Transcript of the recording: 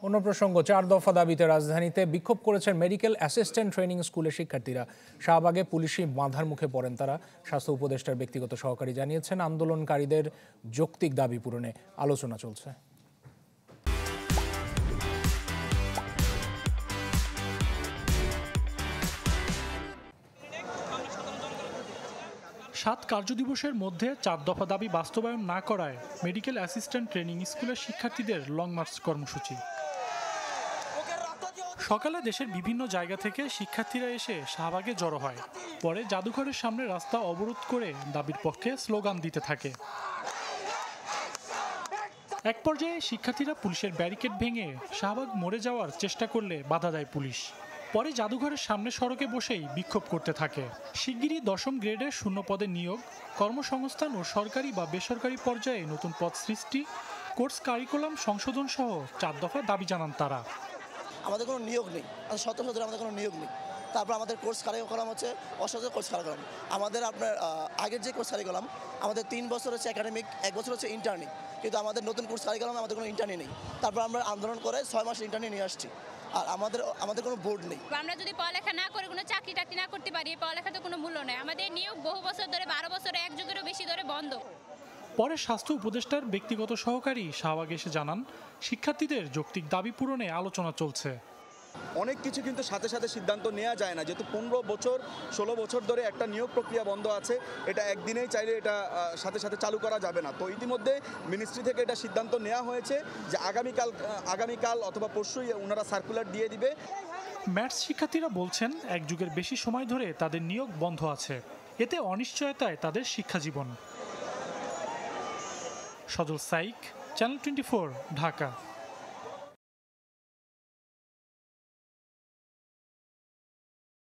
অন্য প্রসঙ্গ, 4 দফা দাবিতে রাজধানীতে বিক্ষোভ করেছেন মেডিকেল অ্যাসিস্ট্যান্ট ট্রেনিং স্কুলের শিক্ষার্থীরা। শাহবাগে পুলিশি বাধার মুখে পড়েন তারা। স্বাস্থ্য উপদেষ্টার ব্যক্তিগত সহকারী জানিয়েছেন, আন্দোলনকারীদের যৌক্তিক দাবি পূরণে আলোচনা চলছে। 7 কার্যদিবসের মধ্যে 4 দফা দাবি বাস্তবায়ন না করায় মেডিকেল অ্যাসিস্ট্যান্ট ট্রেনিং স্কুলের শিক্ষার্থীদের লং মার্চ কর্মসূচি। সকালে দেশের বিভিন্ন জায়গা থেকে শিক্ষার্থীরা এসে শাহবাগে জড়ো হয়। পরে জাদুঘরের সামনে রাস্তা অবরোধ করে দাবির পক্ষে স্লোগান দিতে থাকে। এক পর্যায়ে শিক্ষার্থীরা পুলিশের ব্যারিকেড ভেঙে শাহবাগ মোড়ে যাওয়ার চেষ্টা করলে বাধা দেয় পুলিশ। পরে জাদুঘরের সামনে সড়কে বসেই বিক্ষোভ করতে থাকে। শিগগিরই 10ম গ্রেডের শূন্য পদে নিয়োগ, কর্মসংস্থান ও সরকারি বা বেসরকারি পর্যায়ে নতুন পদ সৃষ্টি, কোর্স কারিকুলাম সংশোধন সহ 4 দফা দাবি জানান তারা। আমাদের কোনো নিয়োগ নেই, আমাদের কোনো নিয়োগ নেই। তারপর আমাদের কোর্স কারিকুলাম হচ্ছে অসহযোগ কোর্স কারিকুলাম। আমাদের আপনার আগের যে কোর্স কারিকুলাম আমাদের 3 বছর হচ্ছে একাডেমিক, 1 বছর হচ্ছে ইন্টার্নি, কিন্তু আমাদের নতুন কোর্স কারিকুলাম আমাদের কোনো ইন্টার্নি নেই। তারপর আমরা আন্দোলন করে 6 মাস ইন্টার্নি নিয়ে আসছি। আর আমাদের কোনো বোর্ড নেই। আমরা যদি পড়ালেখা না করে কোনো চাকরি টাকরি না করতে পারি, পড়ালেখাতে কোনো মূল্য নেই। আমাদের নিয়োগ বহু বছর ধরে, 12 বছরে, 1 যুগেরও বেশি ধরে বন্ধ। পরে স্বাস্থ্য উপদেষ্টার ব্যক্তিগত সহকারী শাহবাগে এসে জানান, শিক্ষার্থীদের যৌক্তিক দাবি পূরণে আলোচনা চলছে। অনেক কিছু কিন্তু সাথে সাথে সিদ্ধান্ত নেওয়া যায় না, যেহেতু 15 বছর 16 বছর ধরে একটা নিয়োগ প্রক্রিয়া বন্ধ আছে। এটা একদিনেই চাইলে এটা সাথে সাথে চালু করা যাবে না। তো ইতিমধ্যে মিনিস্ট্রি থেকে এটা সিদ্ধান্ত নেওয়া হয়েছে যে আগামীকাল অথবা পরশুই ওনারা সার্কুলার দিয়ে দিবে। ম্যাথস শিক্ষার্থীরা বলছেন, 1 যুগের বেশি সময় ধরে তাদের নিয়োগ বন্ধ আছে। এতে অনিশ্চয়তায় তাদের শিক্ষাজীবন। সজল সাইক, চ্যানেল 24, ঢাকা।